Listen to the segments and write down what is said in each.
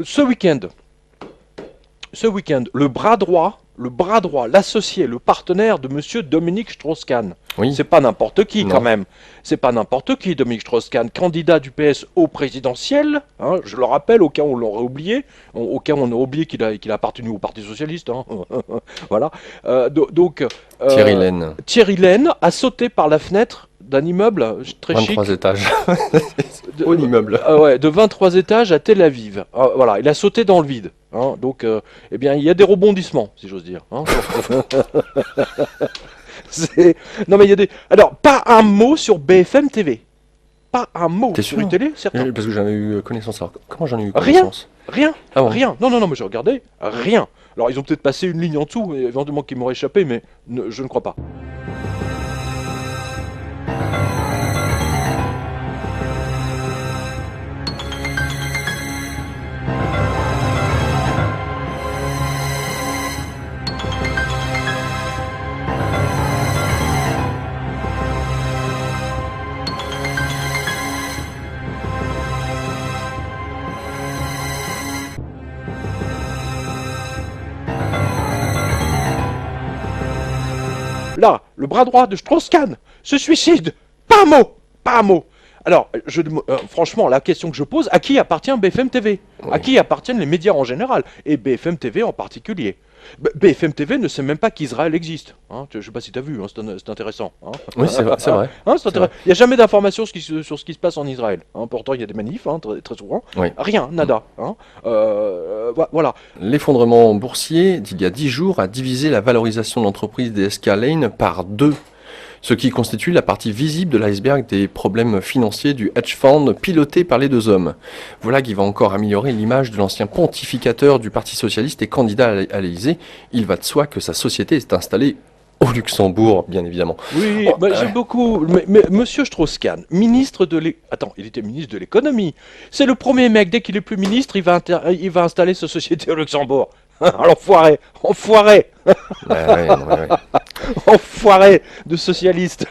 ce week-end, le bras droit, l'associé, le partenaire de Monsieur Dominique Strauss-Kahn. Oui. C'est pas n'importe qui Non. quand même. C'est pas n'importe qui, Dominique Strauss-Kahn, candidat du PS au présidentiel. Hein, je le rappelle, au cas où on l'aurait oublié, au cas où on a oublié qu'il a appartenu au Parti socialiste. Hein. Voilà. Donc, Thierry Lane, Thierry Lane a sauté par la fenêtre d'un immeuble très chic. 23 étages. De, Haut immeuble. ouais, de 23 étages à Tel Aviv. Voilà, il a sauté dans le vide. Hein, donc, eh bien, il y a des rebondissements, si j'ose dire. Hein. Non, mais il y a des. Alors, pas un mot sur BFM TV. Pas un mot T'es sur sûr une télé, certain. Parce que j'en ai eu connaissance. Alors, comment j'en ai eu Rien. connaissance? Rien. Ah bon. Rien. Non, mais j'ai regardé. Rien. Alors, ils ont peut-être passé une ligne en dessous, éventuellement qui m'aurait échappé, mais je ne crois pas. Là, le bras droit de Strauss-Kahn se suicide. Pas un mot. Pas un mot. Alors, franchement, la question que je pose, à qui appartient BFM TV? Oui. À qui appartiennent les médias en général? Et BFM TV en particulier. BFM TV ne sait même pas qu'Israël existe. Hein. Je ne sais pas si tu as vu, hein, c'est intéressant. Hein. Oui, c'est vrai. C'est vrai. Hein, C'est il n'y a jamais d'informations sur ce qui se passe en Israël. Hein. Pourtant, il y a des manifs, hein, très, très souvent. Oui. Rien, nada. Hein. Voilà. L'effondrement boursier d'il y a 10 jours a divisé la valorisation de l'entreprise DSK Lane par 2, ce qui constitue la partie visible de l'iceberg des problèmes financiers du hedge fund piloté par les deux hommes. Voilà qui va encore améliorer l'image de l'ancien pontificateur du Parti socialiste et candidat à l'Élysée. Il va de soi que sa société est installée au Luxembourg, bien évidemment. Oui, j'aime beaucoup. Mais Monsieur Strauss-Kahn, il était ministre de l'économie. C'est le premier mec, dès qu'il est plus ministre, il va installer sa société au Luxembourg. L'enfoiré, enfoiré, Ouais. enfoiré de socialiste.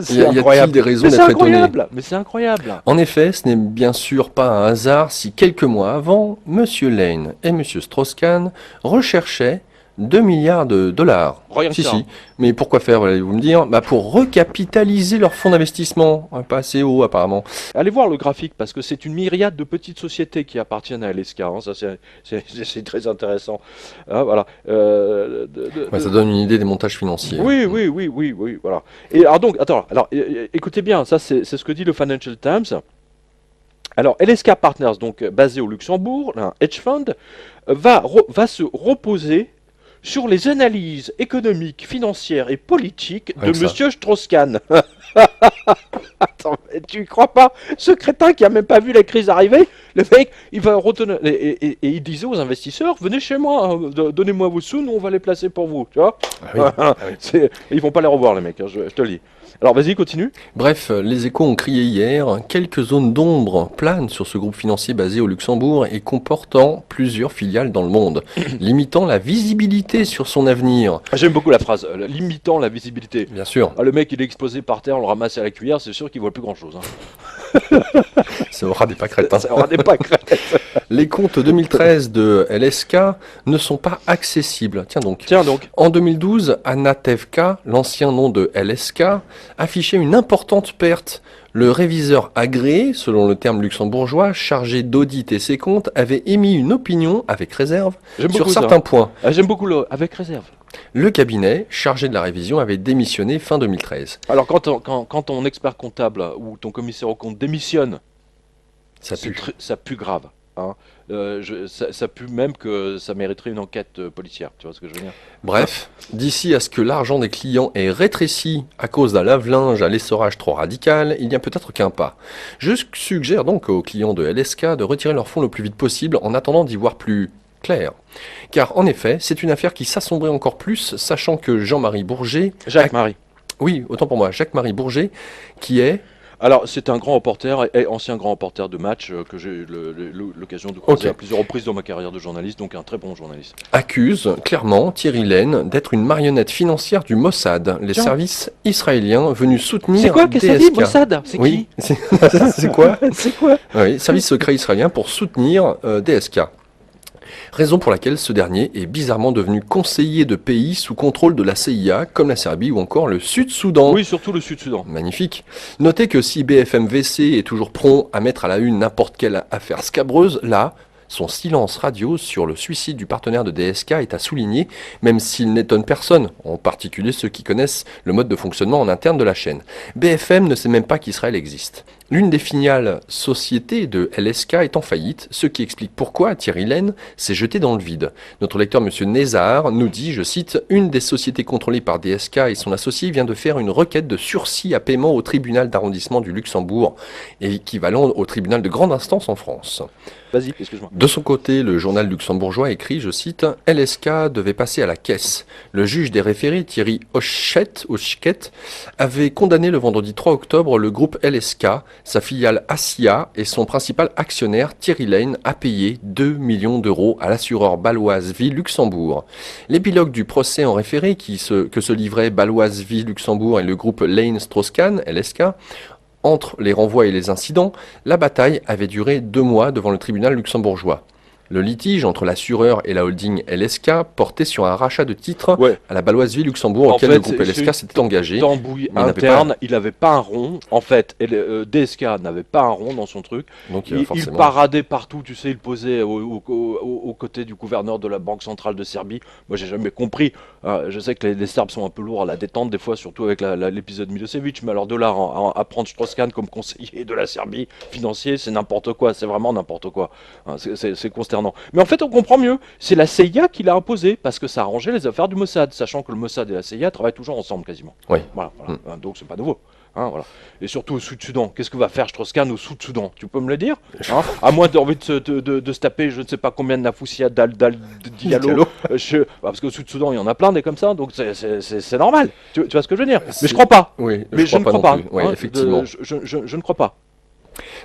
C'est Y a-t-il incroyable. des raisons Mais c'est d'être étonné? incroyable. Mais c'est incroyable. En effet, ce n'est bien sûr pas un hasard si quelques mois avant, M. Lane et M. Strauss-Kahn recherchaient 2 milliards de dollars. Rien que Si, ça. si. Mais pourquoi faire, allez-vous me dire? Pour recapitaliser leur fonds d'investissement. Pas assez haut, apparemment. Allez voir le graphique parce que c'est une myriade de petites sociétés qui appartiennent à LSK. Hein. Ça, c'est très intéressant. Hein, voilà. Ça donne une idée des montages financiers. Oui, voilà. Et alors donc, écoutez bien, ça c'est ce que dit le Financial Times. Alors, LSK Partners, donc basé au Luxembourg, un hedge fund, va se reposer sur les analyses économiques, financières et politiques de Rien que ça. Monsieur Strauss-Kahn. Attends, mais tu crois pas? Ce crétin qui a même pas vu la crise arriver, le mec, il va retenir et il disait aux investisseurs, venez chez moi, hein, donnez-moi vos sous, nous on va les placer pour vous, tu vois? Ah oui. Ils vont pas les revoir les mecs, hein, je te le dis. Alors vas-y, continue. Bref, les échos ont crié hier, quelques zones d'ombre planent sur ce groupe financier basé au Luxembourg et comportant plusieurs filiales dans le monde, limitant la visibilité sur son avenir. J'aime beaucoup la phrase, limitant la visibilité. Bien sûr, Ah, le mec il est exposé par terre, on le ramasse à la cuillère, c'est sûr qu'il voit plus grand chose. Hein. ça aura des pâquerettes. Hein. Ça aura des pâquerettes. Les comptes 2013 de LSK ne sont pas accessibles. Tiens donc. Tiens donc. En 2012, Anatevka, l'ancien nom de LSK, affichait une importante perte. Le réviseur agréé, selon le terme luxembourgeois, chargé d'auditer ses comptes, avait émis une opinion avec réserve J'aime sur beaucoup certains ça. points. Ah, j'aime beaucoup le avec réserve. Le cabinet, chargé de la révision, avait démissionné fin 2013. Alors quand ton expert comptable ou ton commissaire au compte démissionne, Ça pue. ça pue grave. Hein. Ça pue même que ça mériterait une enquête policière. Tu vois ce que je veux dire? Bref, d'ici à ce que l'argent des clients est rétréci à cause d'un lave-linge à l'essorage trop radical, il n'y a peut-être qu'un pas. Je suggère donc aux clients de LSK de retirer leurs fonds le plus vite possible en attendant d'y voir plus clair. Car en effet, c'est une affaire qui s'assombrit encore plus, sachant que Jean-Marie Bourget... Jacques-Marie. Oui, autant pour moi, Jacques-Marie Bourget, qui est... Alors, c'est un grand reporter et ancien grand reporter de match que j'ai eu l'occasion de croiser Ok. à plusieurs reprises dans ma carrière de journaliste, donc un très bon journaliste. Accuse clairement Thierry Lane d'être une marionnette financière du Mossad, les Tiens. services israéliens venus soutenir C'est quoi qu'est-ce que ça dit, DSK. Mossad? C'est Oui, c'est quoi? qui? C'est quoi? Oui, service secret israélien pour soutenir DSK. Raison pour laquelle ce dernier est bizarrement devenu conseiller de pays sous contrôle de la CIA, comme la Serbie ou encore le Sud-Soudan. Oui, surtout le Sud-Soudan. Magnifique. Notez que si BFM-VC est toujours prompt à mettre à la une n'importe quelle affaire scabreuse, là, son silence radio sur le suicide du partenaire de DSK est à souligner, même s'il n'étonne personne, en particulier ceux qui connaissent le mode de fonctionnement en interne de la chaîne. BFM ne sait même pas qu'Israël existe. L'une des filiales sociétés de LSK est en faillite, ce qui explique pourquoi Thierry Lane s'est jeté dans le vide. Notre lecteur M. Nézar nous dit, je cite, « Une des sociétés contrôlées par DSK et son associé vient de faire une requête de sursis à paiement au tribunal d'arrondissement du Luxembourg, équivalent au tribunal de grande instance en France. » Vas-y, excuse-moi. De son côté, le journal luxembourgeois écrit, je cite, « LSK devait passer à la caisse. Le juge des référés, Thierry Hoschket, avait condamné le vendredi 3 octobre le groupe LSK, sa filiale Asia et son principal actionnaire, Thierry Lane, à payer 2 millions d'euros à l'assureur Baloise Vie Luxembourg. L'épilogue du procès en référé que se livraient Baloise Vie Luxembourg et le groupe Lane Strauss-Kahn, LSK, entre les renvois et les incidents, la bataille avait duré 2 mois devant le tribunal luxembourgeois. Le litige entre l'assureur et la holding LSK portait sur un rachat de titres Ouais. à la Baloise-Vie Luxembourg En auquel fait, le groupe c'est LSK s'était engagé. Tambouille mais il n'avait interne, il n'avait pas un rond. En fait, et DSK n'avait pas un rond dans son truc. Donc Il forcément, paradait partout, tu sais, il posait aux côtés du gouverneur de la Banque centrale de Serbie. Moi, j'ai jamais compris. Je sais que les Serbes sont un peu lourds à la détente, des fois, surtout avec l'épisode Milosevic. Mais alors, de là à prendre Strauss-Kahn comme conseiller de la Serbie financier, c'est n'importe quoi. C'est vraiment n'importe quoi. Hein, c'est consternant. Mais en fait, on comprend mieux. C'est la CIA qui l'a imposé parce que ça arrangeait les affaires du Mossad, sachant que le Mossad et la CIA travaillent toujours ensemble quasiment. Oui. Voilà. Hein, donc, c'est pas nouveau. Hein, voilà. Et surtout au Sud-Soudan. Qu'est-ce que va faire Strauss-Kahn au Sud-Soudan? Tu peux me le dire, hein? À moins d'envie de se taper je ne sais pas combien de Nafoussia Diallo. Parce qu'au Sud-Soudan, il y en a plein des comme ça, donc c'est normal. Tu vois ce que je veux dire? Mais je crois pas. Oui, Mais je ne crois non pas. plus. Oui, Hein, effectivement. je ne crois pas.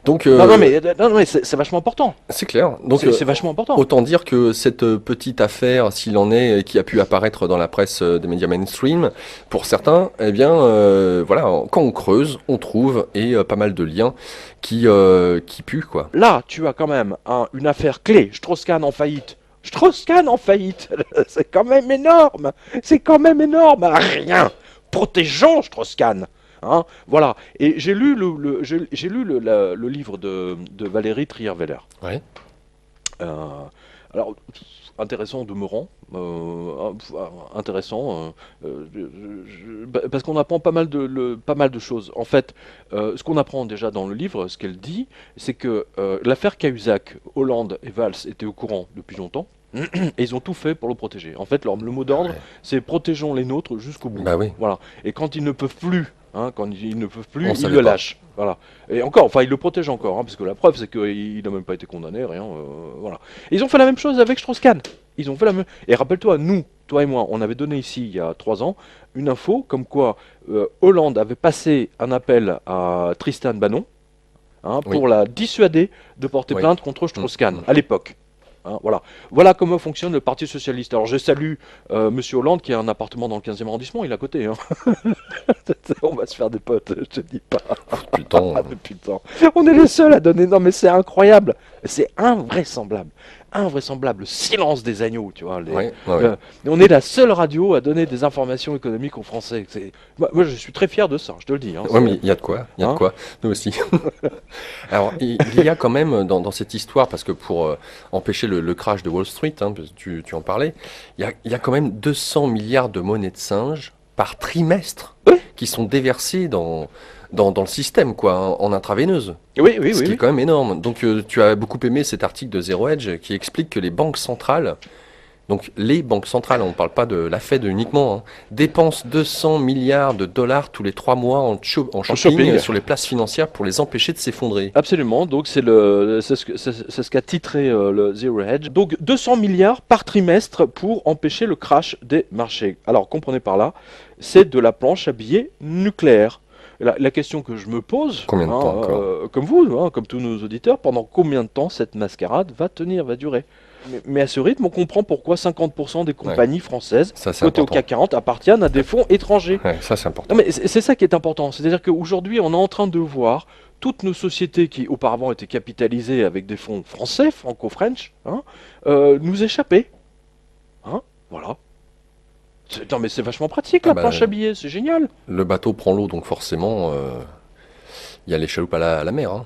Donc, Non, mais c'est vachement important. c'est clair. Donc, C'est vachement important. autant dire que cette petite affaire, s'il en est, qui a pu apparaître dans la presse des médias mainstream, pour certains, eh bien, voilà, quand on creuse, on trouve pas mal de liens qui puent, quoi. Là, tu as quand même une affaire clé. Strauss-Kahn en faillite. Strauss-Kahn en faillite. C'est quand même énorme. C'est quand même énorme. Rien. Protégeons Strauss-Kahn. Hein, voilà. Et j'ai lu j'ai lu le livre de Valérie Trierweiler. Ouais. Alors, intéressant au demeurant, intéressant, parce qu'on apprend pas mal de choses. En fait, ce qu'on apprend déjà dans le livre, ce qu'elle dit, c'est que l'affaire Cahuzac, Hollande et Valls étaient au courant depuis longtemps, et ils ont tout fait pour le protéger. En fait, le mot d'ordre, Ouais. c'est protégeons les nôtres jusqu'au bout. Bah oui. Voilà. Et quand ils ne peuvent plus, quand ils ne peuvent plus, On ils savait le pas. lâchent. Voilà. Et encore, enfin, ils le protègent encore, parce que la preuve, c'est qu'il n'a même pas été condamné, rien. Voilà. Et ils ont fait la même chose avec Strauss-Kahn. Ils ont fait la même. Et rappelle-toi, nous, toi et moi, on avait donné ici, il y a 3 ans, une info comme quoi Hollande avait passé un appel à Tristan Banon pour Oui. la dissuader de porter Oui. plainte contre Strauss-Kahn Mm. à l'époque. Voilà comment fonctionne le Parti Socialiste. Alors je salue Monsieur Hollande qui a un appartement dans le 15e arrondissement, il est à côté. Hein. On va se faire des potes, je te dis pas. Putain. Ah, depuis le temps. On est les seuls à donner. Non mais c'est incroyable. C'est invraisemblable. Invraisemblable. Le silence des agneaux, tu vois. Ouais, ouais. On est la seule radio à donner des informations économiques aux Français. Moi je suis très fier de ça, je te le dis. Hein. Ouais, mais il y a de quoi, il y a Hein de quoi, nous aussi. Alors, il y a quand même dans cette histoire, parce que pour empêcher le crash de Wall Street, hein, parce que tu en parlais, il y a quand même 200 milliards de monnaies de singe par trimestre qui sont déversées dans le système, quoi, en intraveineuse. Oui, Ce qui est quand même énorme. Donc, tu as beaucoup aimé cet article de Zero Hedge qui explique que les banques centrales, donc les banques centrales, on ne parle pas de la Fed uniquement, hein, dépensent 200 milliards de dollars tous les 3 mois en shopping sur les places financières pour les empêcher de s'effondrer. Absolument, donc c'est ce qu'a titré le Zero Hedge. Donc 200 milliards par trimestre pour empêcher le crash des marchés. Alors comprenez par là, c'est de la planche à billets nucléaire. la question que je me pose, Combien de temps encore? comme vous, comme tous nos auditeurs, pendant combien de temps cette mascarade va tenir, va durer? Mais à ce rythme, on comprend pourquoi 50% des Ouais, compagnies françaises ça c'est cotées au important. CAC 40 appartiennent à des fonds étrangers. Ouais, ça c'est Non, important. mais c'est ça qui est important. C'est-à-dire qu'aujourd'hui, on est en train de voir toutes nos sociétés qui auparavant étaient capitalisées avec des fonds français, franco-french, nous échapper. Hein, voilà. Non, mais c'est vachement pratique Ah la planche bah, à billets, c'est génial. le bateau prend l'eau, donc forcément, il y a les chaloupes à la mer, hein.